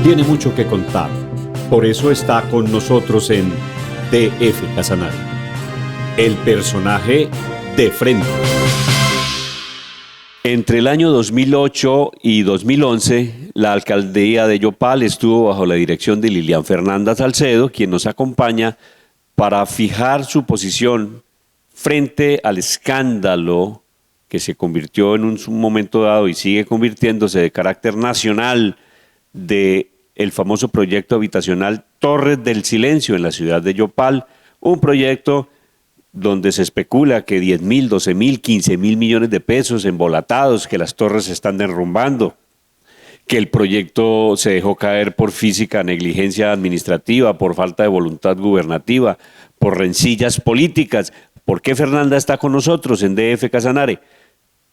tiene mucho que contar. Por eso está con nosotros en DF Casanare. El personaje de frente. Entre el año 2008 y 2011, la alcaldía de Yopal estuvo bajo la dirección de Lilian Fernanda Salcedo, quien nos acompaña para fijar su posición frente al escándalo que se convirtió en un momento dado y sigue convirtiéndose de carácter nacional del famoso proyecto habitacional Torres del Silencio en la ciudad de Yopal, un proyecto donde se especula que 10.000, 12.000, 15.000 millones de pesos embolatados, que las torres se están derrumbando, que el proyecto se dejó caer por física negligencia administrativa, por falta de voluntad gubernativa, por rencillas políticas. ¿Por qué Fernanda está con nosotros en DF Casanare?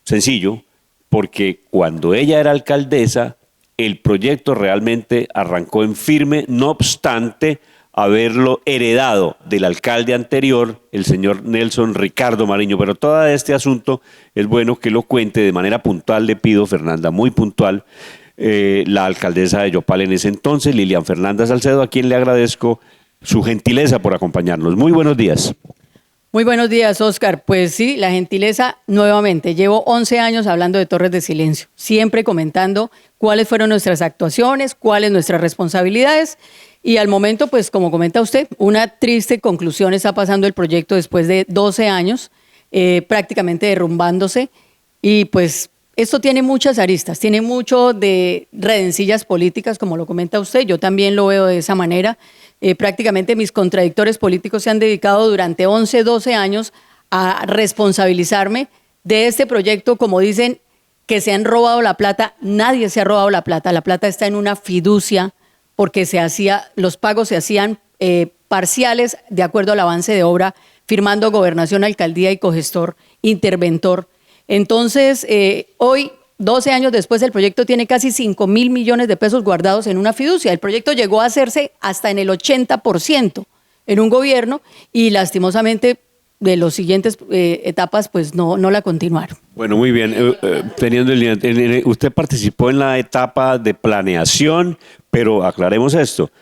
Sencillo, porque cuando ella era alcaldesa, el proyecto realmente arrancó en firme, no obstante haberlo heredado del alcalde anterior, el señor Nelson Ricardo Mariño. Pero todo este asunto es bueno que lo cuente de manera puntual, le pido, Fernanda, muy puntual, la alcaldesa de Yopal en ese entonces, Lilian Fernanda Salcedo, a quien le agradezco su gentileza por acompañarnos. Muy buenos días. Muy buenos días, Oscar. Pues sí, la gentileza nuevamente. Llevo 11 años hablando de Torres de Silencio, siempre comentando cuáles fueron nuestras actuaciones, cuáles nuestras responsabilidades. Y al momento, pues como comenta usted, una triste conclusión está pasando el proyecto después de 12 años, prácticamente derrumbándose. Y pues esto tiene muchas aristas, tiene mucho de redencillas políticas, como lo comenta usted. Yo también lo veo de esa manera. Prácticamente mis contradictores políticos se han dedicado durante 11, 12 años a responsabilizarme de este proyecto, como dicen, que se han robado la plata. Nadie se ha robado la plata está en una fiducia, porque los pagos se hacían parciales de acuerdo al avance de obra, firmando gobernación, alcaldía y cogestor, interventor. Entonces, hoy, 12 años después, el proyecto tiene casi 5.000 millones de pesos guardados en una fiducia. El proyecto llegó a hacerse hasta en el 80% en un gobierno y lastimosamente de las siguientes etapas pues no la continuaron. Bueno, muy bien. Usted participó en la etapa de planeación, pero aclaremos esto.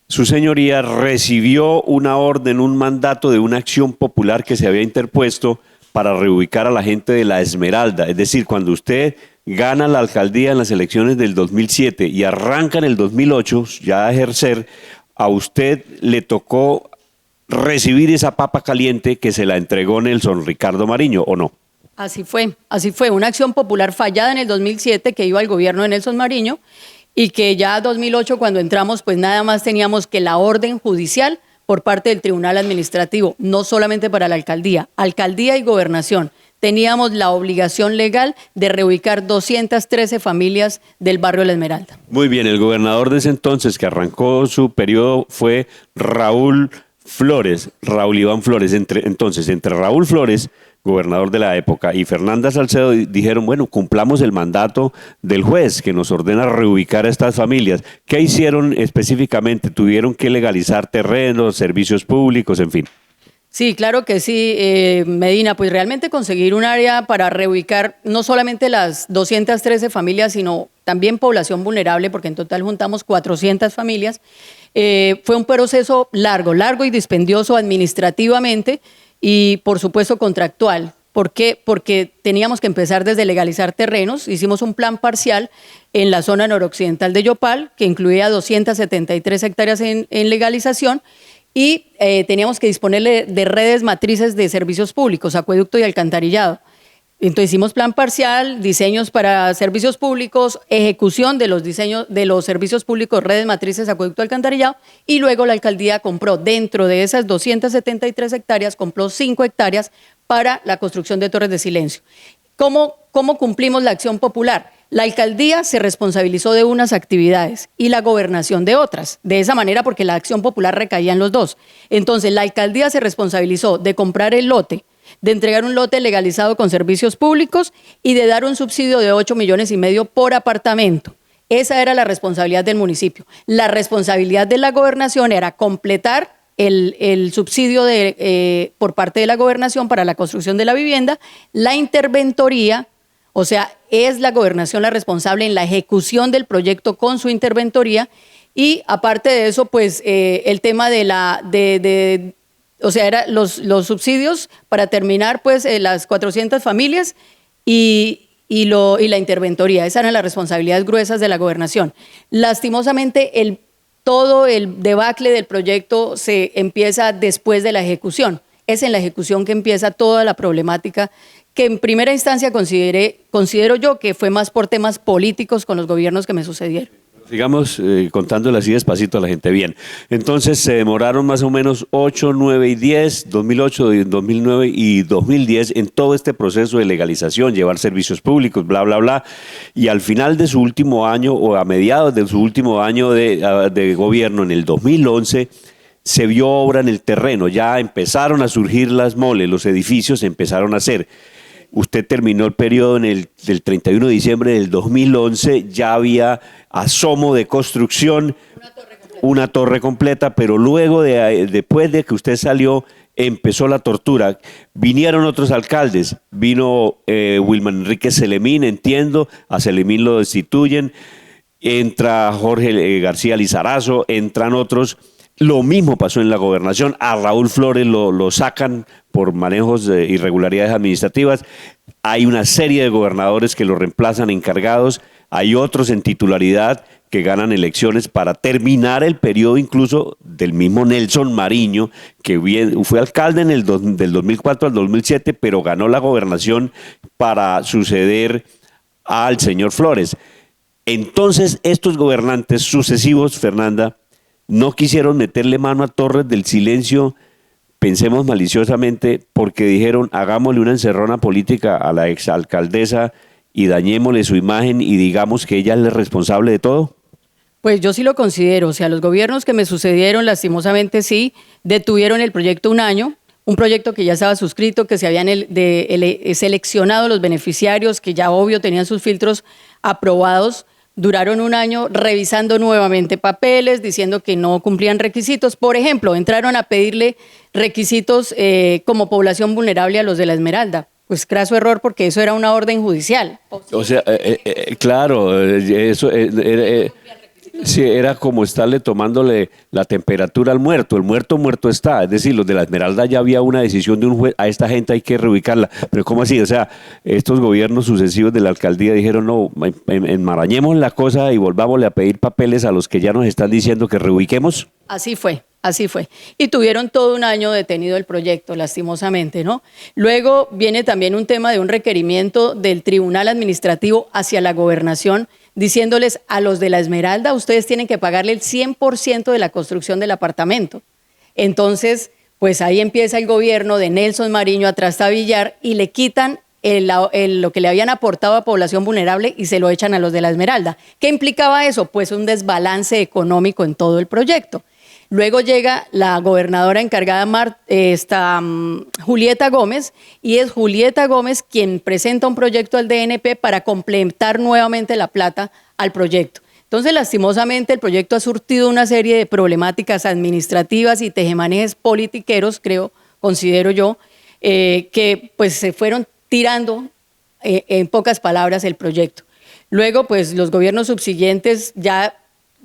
Su señoría recibió una orden, un mandato de una acción popular que se había interpuesto para reubicar a la gente de La Esmeralda. Es decir, cuando usted gana la alcaldía en las elecciones del 2007 y arranca en el 2008 ya a ejercer, a usted le tocó recibir esa papa caliente que se la entregó Nelson Ricardo Mariño, ¿o no? Así fue. Una acción popular fallada en el 2007 que iba al gobierno de Nelson Mariño y que ya 2008 cuando entramos pues nada más teníamos que la orden judicial por parte del Tribunal Administrativo, no solamente para la alcaldía y gobernación. Teníamos la obligación legal de reubicar 213 familias del barrio La Esmeralda. Muy bien, el gobernador de ese entonces que arrancó su periodo fue Raúl Iván Flores. Entre Raúl Flores, gobernador de la época, y Fernanda Salcedo dijeron, bueno, cumplamos el mandato del juez que nos ordena reubicar a estas familias. ¿Qué hicieron específicamente? ¿Tuvieron que legalizar terrenos, servicios públicos, en fin? Sí, claro que sí, Medina, pues realmente conseguir un área para reubicar no solamente las 213 familias, sino también población vulnerable, porque en total juntamos 400 familias, fue un proceso largo y dispendioso administrativamente y por supuesto contractual. ¿Por qué? Porque teníamos que empezar desde legalizar terrenos. Hicimos un plan parcial en la zona noroccidental de Yopal, que incluía 273 hectáreas en legalización, y teníamos que disponer de redes matrices de servicios públicos, acueducto y alcantarillado. Entonces hicimos plan parcial, diseños para servicios públicos, ejecución de los diseños de los servicios públicos, redes matrices, acueducto, alcantarillado, y luego la alcaldía compró, dentro de esas 273 hectáreas, compró 5 hectáreas para la construcción de torres de silencio. ¿Cómo cumplimos la acción popular? La alcaldía se responsabilizó de unas actividades y la gobernación de otras. De esa manera, porque la acción popular recaía en los dos. Entonces, la alcaldía se responsabilizó de comprar el lote, de entregar un lote legalizado con servicios públicos y de dar un subsidio de 8,5 millones por apartamento. Esa era la responsabilidad del municipio. La responsabilidad de la gobernación era completar el subsidio por parte de la gobernación para la construcción de la vivienda, la interventoría, o sea, es la gobernación la responsable en la ejecución del proyecto con su interventoría Y aparte de eso, pues el tema o sea, era los subsidios para terminar, pues las 400 familias y la interventoría. Esas eran las responsabilidades gruesas de la gobernación. Lastimosamente, todo el debacle del proyecto se empieza después de la ejecución. Es en la ejecución que empieza toda la problemática que en primera instancia considero yo que fue más por temas políticos con los gobiernos que me sucedieron. Sigamos contándole así despacito a la gente. Bien, entonces se demoraron más o menos 8, 9 y 10, 2008, 2009 y 2010 en todo este proceso de legalización, llevar servicios públicos, bla, bla, bla. Y al final de su último año o a mediados de su último año de gobierno, en el 2011, se vio obra en el terreno. Ya empezaron a surgir las moles, los edificios se empezaron a hacer. Usted terminó el periodo del 31 de diciembre del 2011, ya había asomo de construcción, una torre completa, pero luego, después de que usted salió, empezó la tortura. Vinieron otros alcaldes, vino Wilman Enrique Celemín, entiendo, a Celemín lo destituyen, entra Jorge García Lizarazo, entran otros. Lo mismo pasó en la gobernación, a Raúl Flores lo sacan por manejos de irregularidades administrativas, hay una serie de gobernadores que lo reemplazan encargados, hay otros en titularidad que ganan elecciones para terminar el periodo incluso del mismo Nelson Mariño, que fue alcalde del 2004 al 2007, pero ganó la gobernación para suceder al señor Flores. Entonces, estos gobernantes sucesivos, Fernanda, no quisieron meterle mano a Torres del Silencio, pensemos maliciosamente, porque dijeron, hagámosle una encerrona política a la exalcaldesa y dañémosle su imagen y digamos que ella es la responsable de todo. Pues yo sí lo considero, o sea, los gobiernos que me sucedieron, lastimosamente sí, detuvieron el proyecto un año, un proyecto que ya estaba suscrito, que se habían seleccionado los beneficiarios, que ya obvio tenían sus filtros aprobados. Duraron un año revisando nuevamente papeles, diciendo que no cumplían requisitos. Por ejemplo, entraron a pedirle requisitos como población vulnerable a los de la Esmeralda. Pues craso error, porque eso era una orden judicial. O sea, claro, eso sí, era como estarle tomándole la temperatura al muerto. El muerto está. Es decir, los de la Esmeralda ya había una decisión de un juez, a esta gente hay que reubicarla. Pero ¿cómo así? O sea, estos gobiernos sucesivos de la alcaldía dijeron, no, enmarañemos la cosa y volvámosle a pedir papeles a los que ya nos están diciendo que reubiquemos. Así fue. Así fue. Y tuvieron todo un año detenido el proyecto, lastimosamente, ¿no? Luego viene también un tema de un requerimiento del Tribunal Administrativo hacia la Gobernación, diciéndoles a los de la Esmeralda, ustedes tienen que pagarle el 100% de la construcción del apartamento. Entonces, pues ahí empieza el gobierno de Nelson Mariño a trastabillar y le quitan lo que le habían aportado a población vulnerable y se lo echan a los de la Esmeralda. ¿Qué implicaba eso? Pues un desbalance económico en todo el proyecto. Luego llega la gobernadora encargada, Julieta Gómez, y es Julieta Gómez quien presenta un proyecto al DNP para complementar nuevamente la plata al proyecto. Entonces, lastimosamente, el proyecto ha surtido una serie de problemáticas administrativas y tejemanejes politiqueros, considero yo, que pues se fueron tirando, en pocas palabras, el proyecto. Luego, pues los gobiernos subsiguientes ya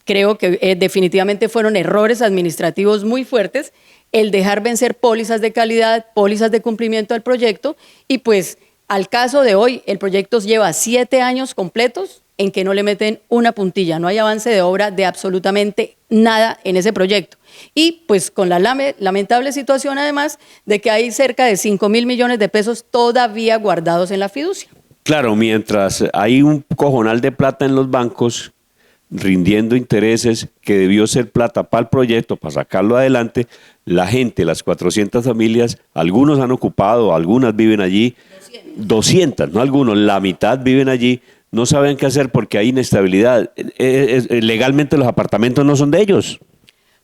creo que definitivamente fueron errores administrativos muy fuertes el dejar vencer pólizas de calidad, pólizas de cumplimiento del proyecto y pues al caso de hoy el proyecto lleva 7 años completos en que no le meten una puntilla, no hay avance de obra de absolutamente nada en ese proyecto. Y pues con la lamentable situación además de que hay cerca de 5.000 millones de pesos todavía guardados en la fiducia. Claro, mientras hay un cojonal de plata en los bancos rindiendo intereses que debió ser plata para el proyecto, para sacarlo adelante, la gente, las 400 familias, algunos han ocupado, algunas viven allí, 200, no algunos, la mitad viven allí, no saben qué hacer porque hay inestabilidad. Legalmente los apartamentos no son de ellos.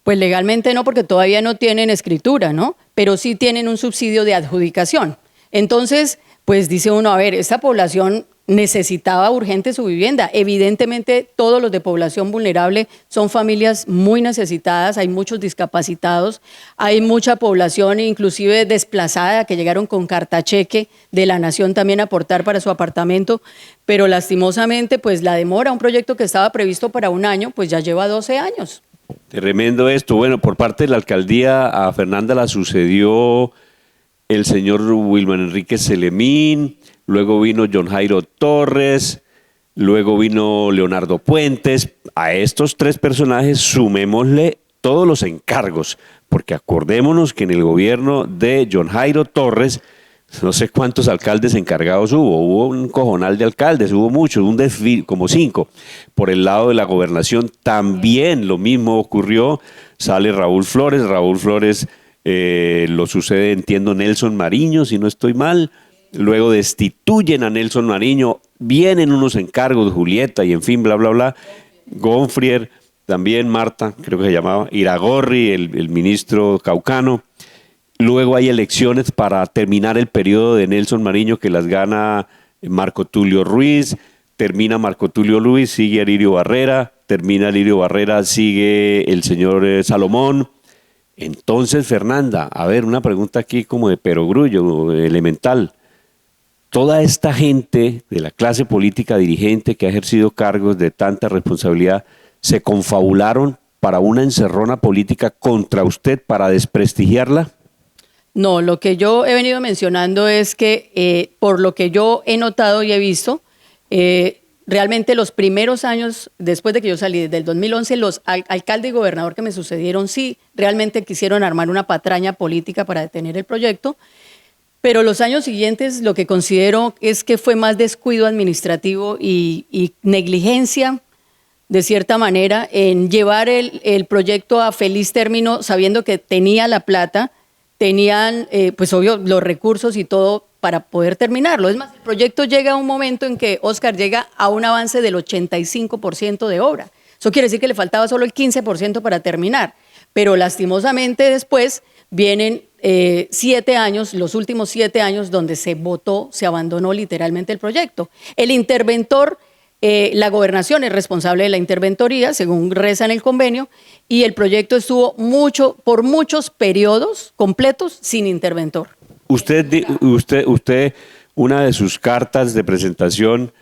Pues legalmente no, porque todavía no tienen escritura, ¿no? Pero sí tienen un subsidio de adjudicación. Entonces, pues dice uno, a ver, esta población necesitaba urgente su vivienda. Evidentemente, todos los de población vulnerable son familias muy necesitadas, hay muchos discapacitados, hay mucha población inclusive desplazada que llegaron con cartacheque de la nación también a aportar para su apartamento, pero lastimosamente pues la demora, un proyecto que estaba previsto para un año, pues ya lleva 12 años. Tremendo esto. Bueno, por parte de la alcaldía a Fernanda la sucedió el señor Wilman Enrique Celemín, luego vino John Jairo Torres, luego vino Leonardo Puentes. A estos tres personajes sumémosle todos los encargos, porque acordémonos que en el gobierno de John Jairo Torres, no sé cuántos alcaldes encargados hubo un cojonal de alcaldes, hubo muchos, un desfile, como 5. Por el lado de la gobernación también lo mismo ocurrió, sale Raúl Flores lo sucede, entiendo, Nelson Mariño, si no estoy mal. Luego destituyen a Nelson Mariño, vienen unos encargos, Julieta y en fin, bla, bla, bla. Gonfrier, también Marta, creo que se llamaba, Iragorri, el ministro caucano. Luego hay elecciones para terminar el periodo de Nelson Mariño, que las gana Marco Tulio Ruiz. Termina Marco Tulio Ruiz, sigue Alirio Barrera. Termina Alirio Barrera, sigue el señor Salomón. Entonces, Fernanda, a ver, una pregunta aquí como de perogrullo, elemental. Toda esta gente de la clase política dirigente que ha ejercido cargos de tanta responsabilidad, ¿se confabularon para una encerrona política contra usted para desprestigiarla? No, lo que yo he venido mencionando es que por lo que yo he notado y he visto, realmente los primeros años, después de que yo salí, desde el 2011, los alcalde y gobernador que me sucedieron sí realmente quisieron armar una patraña política para detener el proyecto, pero los años siguientes lo que considero es que fue más descuido administrativo y negligencia, de cierta manera, en llevar el proyecto a feliz término, sabiendo que tenía la plata, tenían, pues obvio, los recursos y todo para poder terminarlo. Es más, el proyecto llega a un momento en que, Oscar, llega a un avance del 85% de obra. Eso quiere decir que le faltaba solo el 15% para terminar. Pero lastimosamente después vienen 7 años, los últimos 7 años, donde se votó, se abandonó literalmente el proyecto. El interventor, la gobernación es responsable de la interventoría, según reza en el convenio, y el proyecto estuvo por muchos periodos completos sin interventor. Usted, una de sus cartas de presentación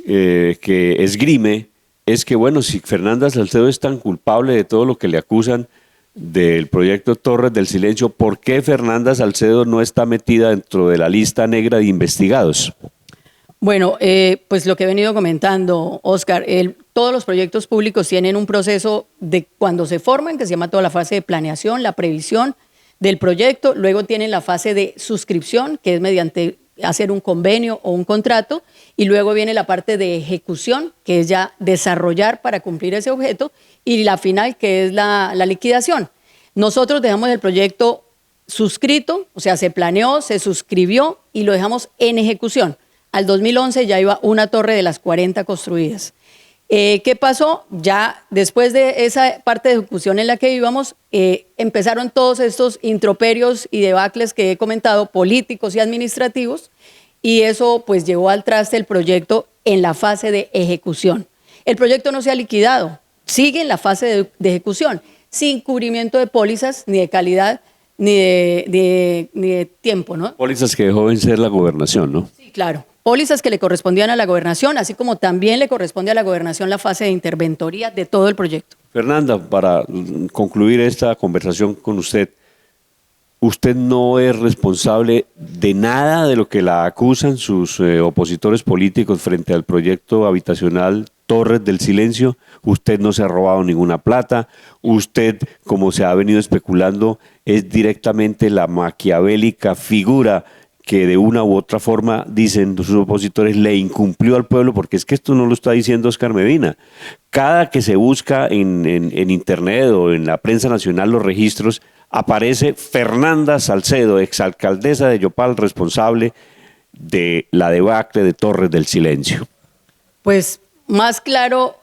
que esgrime es que, bueno, si Fernanda Salcedo es tan culpable de todo lo que le acusan del proyecto Torres del Silencio, ¿por qué Fernanda Salcedo no está metida dentro de la lista negra de investigados? Bueno, pues lo que he venido comentando, Oscar, todos los proyectos públicos tienen un proceso de cuando se forman, que se llama toda la fase de planeación, la previsión del proyecto, luego tienen la fase de suscripción, que es mediante hacer un convenio o un contrato, y luego viene la parte de ejecución, que es ya desarrollar para cumplir ese objeto, y la final, que es la liquidación. Nosotros dejamos el proyecto suscrito, o sea, se planeó, se suscribió y lo dejamos en ejecución. Al 2011 ya iba una torre de las 40 construidas. ¿Qué pasó? Ya después de esa parte de ejecución en la que íbamos, empezaron todos estos introperios y debacles que he comentado, políticos y administrativos, y eso pues llevó al traste el proyecto en la fase de ejecución. El proyecto no se ha liquidado, sigue en la fase de ejecución, sin cubrimiento de pólizas, ni de calidad, ni de tiempo, ¿no? Pólizas que dejó vencer la gobernación, ¿no? Sí, claro. Pólizas que le correspondían a la gobernación, así como también le corresponde a la gobernación la fase de interventoría de todo el proyecto. Fernanda, para concluir esta conversación con usted, usted no es responsable de nada de lo que la acusan sus opositores políticos frente al proyecto habitacional Torres del Silencio. Usted no se ha robado ninguna plata. Usted, como se ha venido especulando, es directamente la maquiavélica figura que de una u otra forma, dicen sus opositores, le incumplió al pueblo, porque es que esto no lo está diciendo Oscar Medina. Cada que se busca en internet o en la prensa nacional los registros, aparece Fernanda Salcedo, exalcaldesa de Yopal, responsable de la debacle de Torres del Silencio. Pues más claro,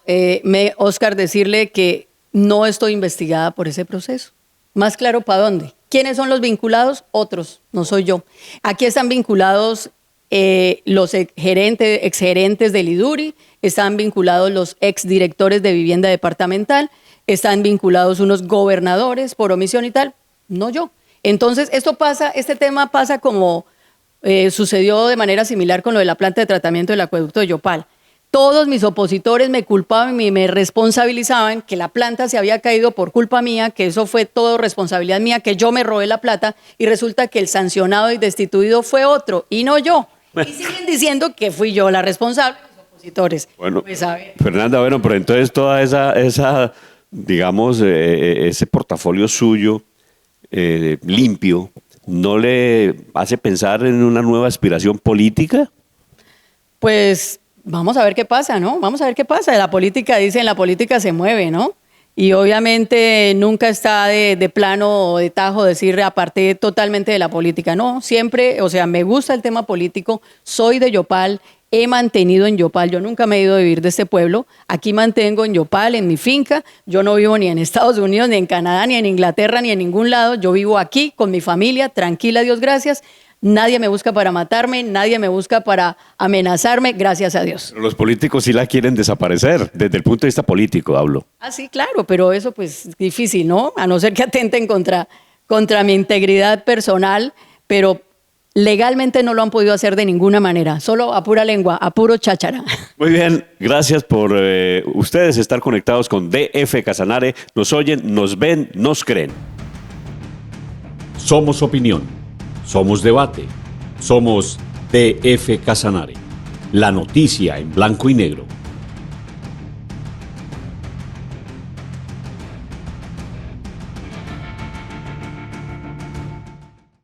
Oscar, decirle que no estoy investigada por ese proceso. Más claro, ¿para dónde? ¿Quiénes son los vinculados? Otros, no soy yo. Aquí están vinculados los exgerentes del IDURI, están vinculados los exdirectores de vivienda departamental, están vinculados unos gobernadores por omisión y tal, no yo. Entonces, este tema pasa como sucedió de manera similar con lo de la planta de tratamiento del acueducto de Yopal. Todos mis opositores me culpaban y me responsabilizaban que la planta se había caído por culpa mía, que eso fue todo responsabilidad mía, que yo me robé la plata, y resulta que el sancionado y destituido fue otro y no yo. Y siguen diciendo que fui yo la responsable, los opositores. Bueno, pues a ver. Fernanda, bueno, pero entonces toda esa digamos, ese portafolio suyo limpio, ¿no le hace pensar en una nueva aspiración política? Pues vamos a ver qué pasa, ¿no? Vamos a ver qué pasa. La política, dicen, la política se mueve, ¿no? Y obviamente nunca está de plano o de tajo decir aparté totalmente de la política. No, siempre, o sea, me gusta el tema político, soy de Yopal, he mantenido en Yopal, yo nunca me he ido a vivir de este pueblo, aquí mantengo en Yopal, en mi finca, yo no vivo ni en Estados Unidos, ni en Canadá, ni en Inglaterra, ni en ningún lado, yo vivo aquí con mi familia, tranquila, Dios gracias. Nadie me busca para matarme, nadie me busca para amenazarme, gracias a Dios. Pero los políticos sí la quieren desaparecer, desde el punto de vista político hablo. Ah, sí, claro, pero eso pues es difícil, ¿no? A no ser que atenten contra mi integridad personal, pero legalmente no lo han podido hacer de ninguna manera, solo a pura lengua, a puro cháchara. Muy bien, gracias por ustedes estar conectados con DF Casanare. Nos oyen, nos ven, nos creen. Somos opinión, somos debate, somos DF Casanare. La noticia en blanco y negro.